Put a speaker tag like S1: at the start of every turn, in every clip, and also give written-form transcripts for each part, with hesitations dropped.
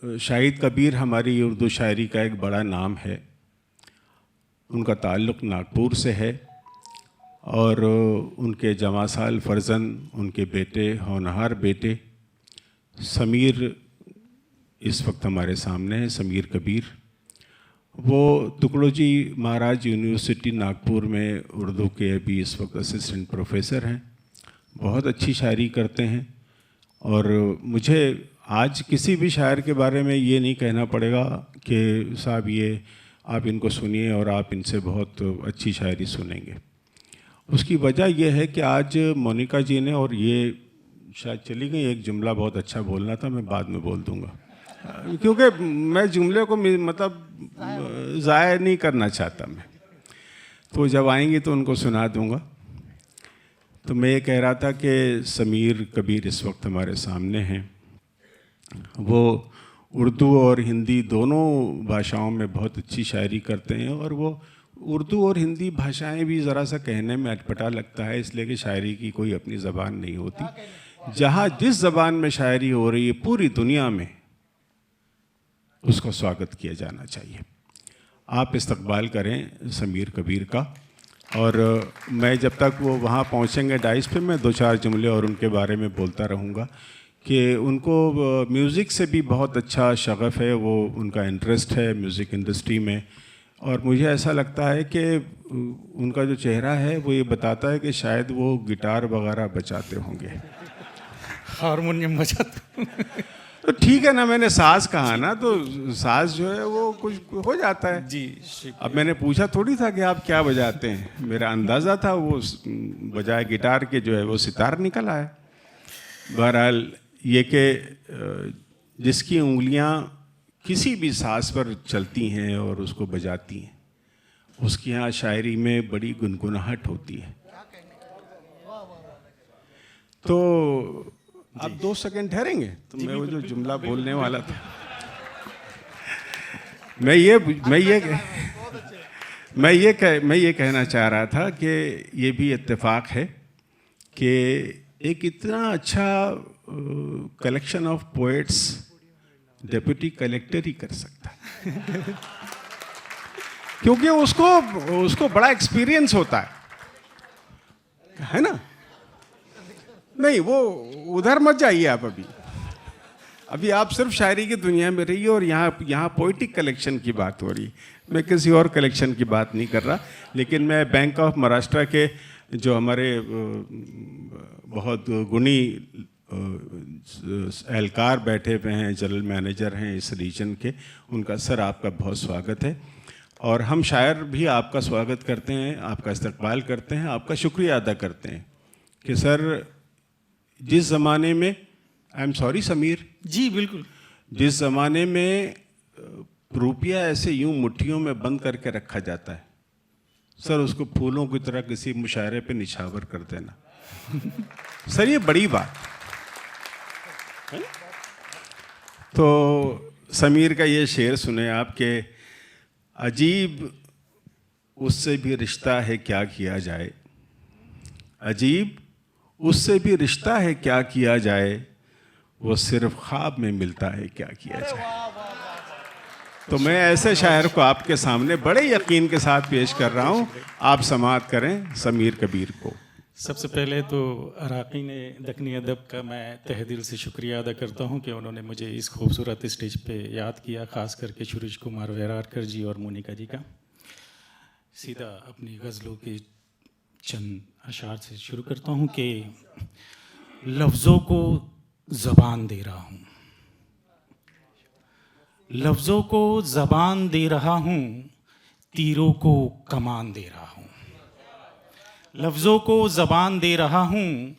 S1: शाहिद कबीर हमारी उर्दू शायरी का एक बड़ा नाम है। उनका ताल्लुक़ नागपुर से है और उनके जमासाल फर्जन, उनके बेटे, होनहार बेटे समीर इस वक्त हमारे सामने है। समीर कबीर वो तुकड़ोजी महाराज यूनिवर्सिटी नागपुर में उर्दू के अभी इस वक्त असिस्टेंट प्रोफेसर हैं। बहुत अच्छी शायरी करते हैं और मुझे आज किसी भी शायर के बारे में ये नहीं कहना पड़ेगा कि साहब ये आप इनको सुनिए और आप इनसे बहुत अच्छी शायरी सुनेंगे। उसकी वजह यह है कि आज मोनिका जी ने, और ये शायद चली गई, एक जुमला बहुत अच्छा बोलना था, मैं बाद में बोल दूंगा क्योंकि मैं जुमले को मतलब ज़ाया नहीं करना चाहता मैं, तो जब आएंगी तो उनको सुना दूंगा। तो मैं ये कह रहा था कि समीर कबीर इस वक्त हमारे सामने हैं। वो उर्दू और हिंदी दोनों भाषाओं में बहुत अच्छी शायरी करते हैं और वो उर्दू और हिंदी भाषाएं भी ज़रा सा कहने में अटपटा लगता है, इसलिए कि शायरी की कोई अपनी ज़बान नहीं होती। जहाँ जिस ज़बान में शायरी हो रही है पूरी दुनिया में उसका स्वागत किया जाना चाहिए। आप इस्तकबाल करें समीर कबीर का। और मैं जब तक वो वहाँ पहुँचेंगे डाइस पे, मैं दो चार जुमले और उनके बारे में बोलता रहूँगा कि उनको म्यूज़िक से भी बहुत अच्छा शगफ़ है, वो उनका इंटरेस्ट है म्यूज़िक इंडस्ट्री में। और मुझे ऐसा लगता है कि उनका जो चेहरा है वो ये बताता है कि शायद वो गिटार वगैरह बजाते होंगे,
S2: हारमोनियम बजाते।
S1: तो ठीक है ना, मैंने साज कहा ना, तो साज जो है वो कुछ हो जाता है
S2: जी।
S1: अब मैंने पूछा थोड़ी था कि आप क्या बजाते हैं, मेरा अंदाज़ा था वो बजाय गिटार के जो है वो सितार निकल आया। बहरहाल ये कि जिसकी उंगलियां किसी भी साज पर चलती हैं और उसको बजाती हैं, उसकी यहाँ शायरी में बड़ी गुनगुनाहट होती है। तो आप 2 सेकंड ठहरेंगे तो मैं वो जो जुमला बोलने वाला था, मैं ये कहना चाह रहा था कि ये भी इत्तेफाक है कि एक इतना अच्छा collection of poets deputy collector ही कर सकता है क्योंकि उसको बड़ा एक्सपीरियंस होता है ना। नहीं, वो उधर मत जाइए आप, अभी आप सिर्फ शायरी की दुनिया में रहिए और यहाँ पोइटिक कलेक्शन की बात हो रही है। मैं किसी और कलेक्शन की बात नहीं कर रहा, लेकिन मैं बैंक ऑफ महाराष्ट्र के जो हमारे बहुत गुणी एहलकार बैठे हुए हैं, जनरल मैनेजर हैं इस रीजन के, उनका सर आपका बहुत स्वागत है। और हम शायर भी आपका स्वागत करते हैं, आपका इस्तकबाल करते हैं, आपका शुक्रिया अदा करते हैं कि सर जिस ज़माने में, आई एम सॉरी समीर
S2: जी बिल्कुल,
S1: जिस ज़माने में रुपया ऐसे यूं मुट्ठियों में बंद करके रखा जाता है, सर उसको फूलों की तरह किसी मुशायरे पे निछावर कर देना सर ये बड़ी बात है। तो समीर का ये शेर सुने आप कि अजीब उससे भी रिश्ता है क्या किया जाए, अजीब उससे भी रिश्ता है क्या किया जाए, वो सिर्फ ख्वाब में मिलता है क्या किया जाए। तो मैं ऐसे शायर को आपके सामने बड़े यकीन के साथ पेश कर रहा हूँ, आप समाअत करें समीर कबीर को।
S2: सबसे पहले तो अराकी ने दक्कनी अदब का मैं तहे दिल से शुक्रिया अदा करता हूँ कि उन्होंने मुझे इस खूबसूरत स्टेज पे याद किया, ख़ास करके सूरज कुमार वैरारकर जी और मोनिका जी का। सीधा अपनी गज़लों के चंद अशार से शुरू करता हूँ कि लफ्ज़ों को ज़बान दे रहा हूँ, लफ्ज़ों को ज़बान दे रहा हूँ, तीरों को कमान दे रहा हूँ, लफ्ज़ों को ज़बान दे रहा हूँ,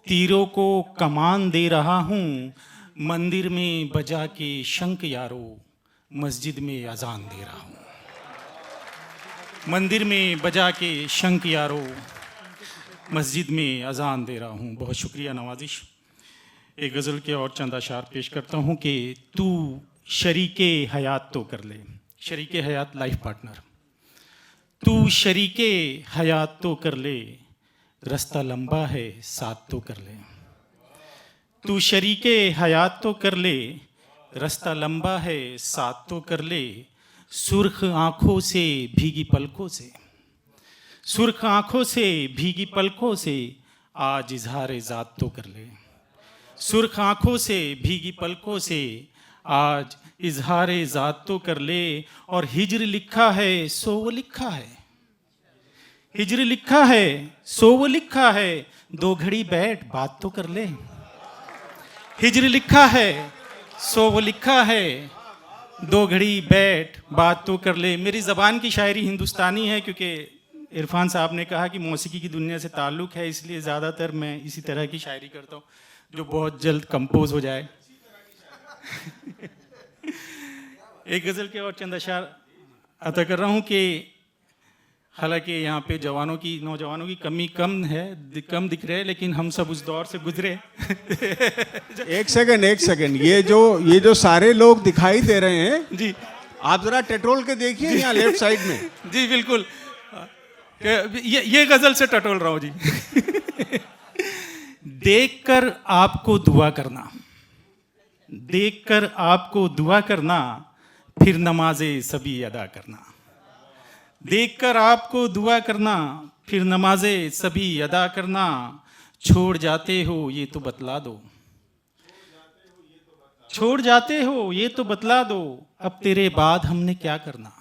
S2: तीरों को कमान दे रहा हूँ, मंदिर में बजा के शंख यारो, मस्जिद में अजान दे रहा हूँ, मंदिर में बजा के शंख यारो, मस्जिद में अजान दे रहा हूँ। बहुत शुक्रिया नवाजिश। एक गज़ल के और चंद अशार पेश करता हूँ कि तू शरीके हयात तो कर ले, शरीके हयात लाइफ पार्टनर, तू शरीके हयात तो कर ले, रास्ता लंबा है साथ तो कर ले, तू शरीके हयात तो कर ले, रास्ता लंबा है साथ तो कर ले, सुर्ख आँखों से भीगी पलकों से, सुर्ख आँखों से भीगी पलकों से आज इजहार ज़ात तो कर ले, सुर्ख आँखों से भीगी पलकों से आज इजहार ज़ात तो कर ले। और हिज्र लिखा है सो वो लिखा है, हिज्र लिखा है सो वो लिखा है, दो घड़ी बैठ बात तो कर ले। हिज्र लिखा है सो वो लिखा है, दो घड़ी बैठ बात तो कर ले। मेरी ज़बान की शायरी हिंदुस्तानी है क्योंकि इरफान साहब ने कहा कि मौसीकी की दुनिया से ताल्लुक़ है, इसलिए ज़्यादातर मैं इसी तरह की शायरी करता हूँ जो बहुत जल्द कंपोज हो जाए। एक गज़ल के और चंद अशार अता कर रहा हूँ कि हालांकि यहाँ पे नौजवानों की कमी कम दिख रहे है, लेकिन हम सब उस दौर से गुजरे।
S1: एक सेकंड, ये जो सारे लोग दिखाई दे रहे हैं
S2: जी,
S1: आप जरा टटोल के देखिए यहाँ लेफ्ट साइड में।
S2: जी बिल्कुल, ये गजल से टटोल रहा हूँ जी। देखकर आपको दुआ करना, देखकर आपको दुआ करना, फिर नमाज़े सभी अदा करना। देखकर आपको दुआ करना, फिर नमाज़े सभी अदा करना। छोड़ जाते हो ये तो बतला दो, छोड़ जाते हो ये तो बतला दो, अब तेरे बाद हमने क्या करना।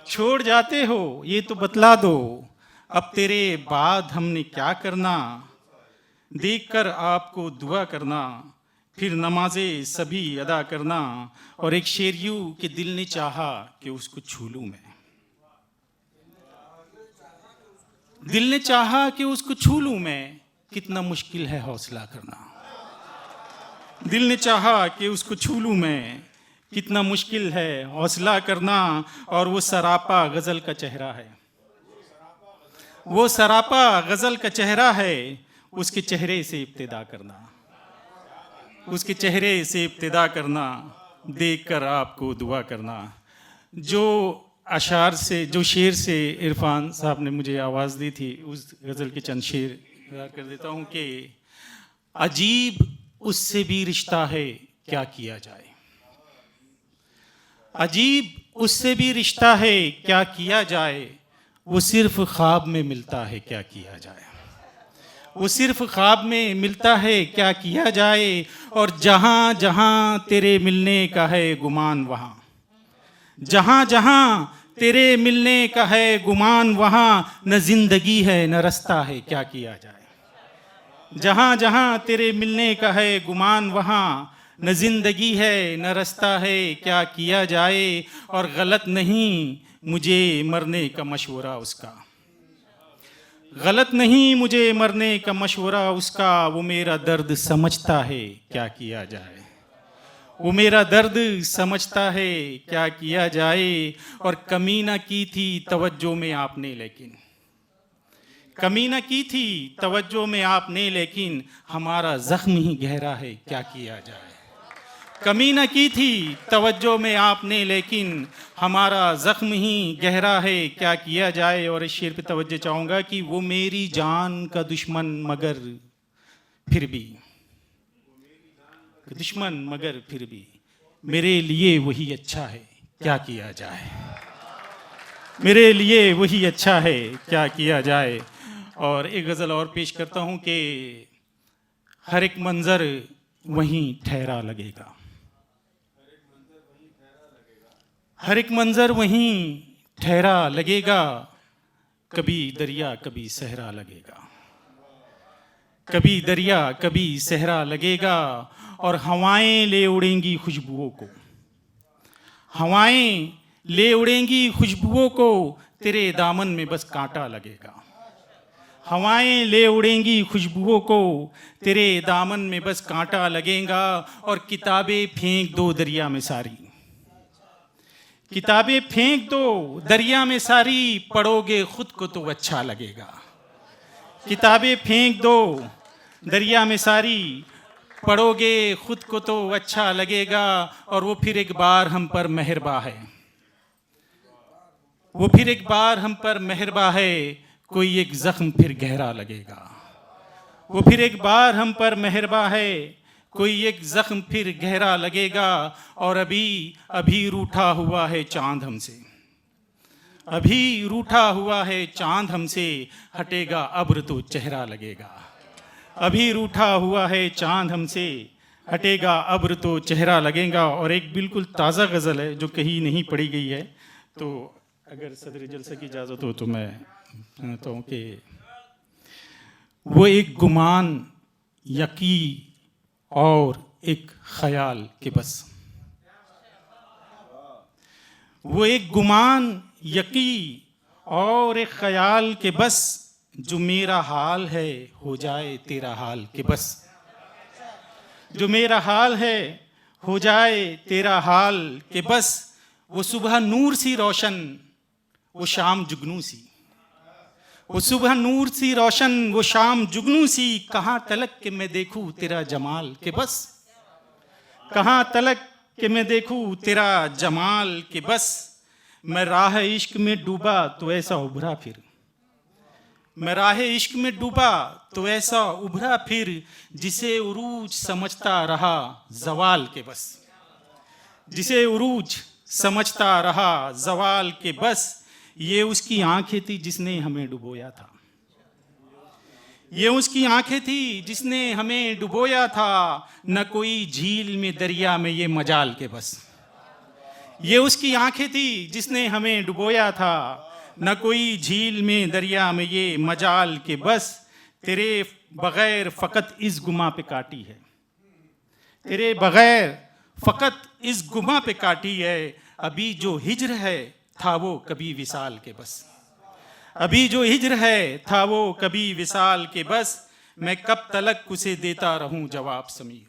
S2: छोड़ जाते हो ये तो बतला दो, अब तेरे बाद हमने क्या करना। देखकर आपको दुआ करना, फिर नमाज़े सभी अदा करना। और एक शेर यूं कि दिल ने चाहा कि उसको छू लूं मैं, दिल ने चाहा कि उसको छू लूं मैं, कितना मुश्किल है हौसला करना। दिल ने चाहा कि उसको छू लूं मैं, कितना मुश्किल है हौसला करना। और वो सरापा गज़ल का चेहरा है, वो सरापा गज़ल का चेहरा है, उसके चेहरे से इब्तिदा करना, उसके चेहरे से इब्तिदा करना। देखकर आपको दुआ करना। जो अशार से, जो शेर से इरफान साहब ने मुझे आवाज़ दी थी, उस गज़ल के चंद शेर याद कर देता हूँ कि अजीब उससे भी रिश्ता है क्या किया जाए, अजीब उससे भी रिश्ता है क्या किया जाए, वो सिर्फ ख्वाब में मिलता है क्या किया जाए, वो सिर्फ ख्वाब में मिलता है क्या किया जाए। और जहाँ जहाँ तेरे मिलने का है गुमान वहाँ, जहाँ जहाँ तेरे मिलने का है गुमान वहाँ, न जिंदगी है न रास्ता है क्या किया जाए। जहाँ जहाँ तेरे मिलने का है गुमान वहाँ, न जिंदगी है न रास्ता है क्या किया जाए। और गलत नहीं मुझे मरने का मशवरा उसका, गलत नहीं मुझे मरने का मशवरा उसका, वो मेरा दर्द समझता है क्या किया जाए, वो मेरा दर्द समझता है क्या किया जाए। और कमी न की थी तवज्जो में आपने लेकिन, कमी न की थी तवज्जो में आपने लेकिन, हमारा जख्म ही गहरा है क्या किया जाए। कमी न की थी तवज्जो में आपने लेकिन, हमारा ज़ख्म ही गहरा है क्या किया जाए। और इस शेर पे तवज्जो चाहूँगा कि वो मेरी जान का दुश्मन मगर फिर भी, दुश्मन मगर फिर भी, मेरे लिए वही अच्छा है क्या किया जाए, मेरे लिए वही अच्छा है क्या किया जाए। और एक गज़ल और पेश करता हूँ कि हर एक मंज़र वहीं ठहरा लगेगा, हर एक मंज़र वहीं ठहरा लगेगा, कभी दरिया कभी सहरा लगेगा, कभी दरिया कभी सहरा लगेगा। और हवाएं ले उड़ेंगी खुशबुओं को, हवाएं ले उड़ेंगी खुशबुओं को, तेरे दामन में बस कांटा लगेगा। हवाएं ले उड़ेंगी खुशबुओं को, तेरे दामन में बस कांटा लगेगा। और किताबें फेंक दो दरिया में सारी, किताबें फेंक दो दरिया में सारी, पढ़ोगे खुद को तो अच्छा लगेगा। किताबें फेंक दो दरिया में सारी, पढ़ोगे खुद को तो अच्छा लगेगा। और वो फिर एक बार हम पर मेहरबा है, वो फिर एक बार हम पर मेहरबा है, कोई एक जख्म फिर गहरा लगेगा। वो फिर एक बार हम पर मेहरबा है, कोई एक जख्म फिर गहरा लगेगा, और अभी अभी रूठा हुआ है चांद हमसे, अभी रूठा हुआ है चांद हमसे, हटेगा अब्र तो चेहरा लगेगा। अभी रूठा हुआ है चांद हमसे, हटेगा अब्र तो चेहरा लगेगा। और एक बिल्कुल ताज़ा गज़ल है जो कहीं नहीं पढ़ी गई है, तो अगर सदर जलसे की इजाज़त हो तो मैं कहता हूँ कि वो एक गुमान यकी और एक ख्याल के बस, वो एक गुमान यकी और एक ख्याल के बस, जो मेरा हाल है हो जाए तेरा हाल के बस, जो मेरा हाल है हो जाए तेरा हाल के बस। वो सुबह नूर सी रोशन, वो शाम जुगनू सी, वो सुबह नूर सी रोशन, वो शाम जुगनू सी, कहाँ तलक के मैं देखूं तेरा जमाल के बस, कहाँ तलक के मैं देखूं तेरा जमाल के बस। मैं राह इश्क में डूबा तो ऐसा उभरा फिर, मैं राह इश्क में डूबा तो ऐसा उभरा फिर, जिसे उरूज समझता रहा जवाल के बस, जिसे उरूज समझता रहा जवाल के बस। ये उसकी आंखें थी जिसने हमें डुबोया था, ये उसकी आंखें थी जिसने हमें डुबोया था, न कोई झील में दरिया में ये मजाल के बस। ये उसकी आंखें थी जिसने हमें डुबोया था, न कोई झील में दरिया में ये मजाल के बस। तेरे बगैर फ़कत इस गुमा पे काटी है, तेरे बगैर फ़कत इस गुमा पे काटी है। अभी जो हिज्र है था वो कभी विसाल के बस, अभी जो हिज्र है था वो कभी विसाल के बस। मैं कब तलक उसे देता रहूं जवाब समीर,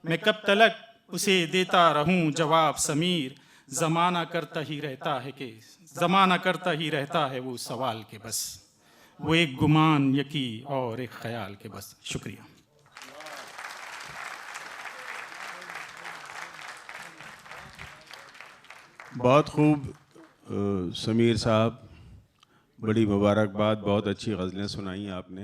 S2: मैं कब तलक उसे देता रहूं जवाब समीर। ज़माना करता ही रहता है कि ज़माना करता ही रहता है वो सवाल के बस, वो एक गुमान यकी और एक ख्याल के बस। शुक्रिया।
S1: बहुत खूब समीर साहब, बड़ी मुबारकबाद, बहुत अच्छी गज़लें सुनाई आपने।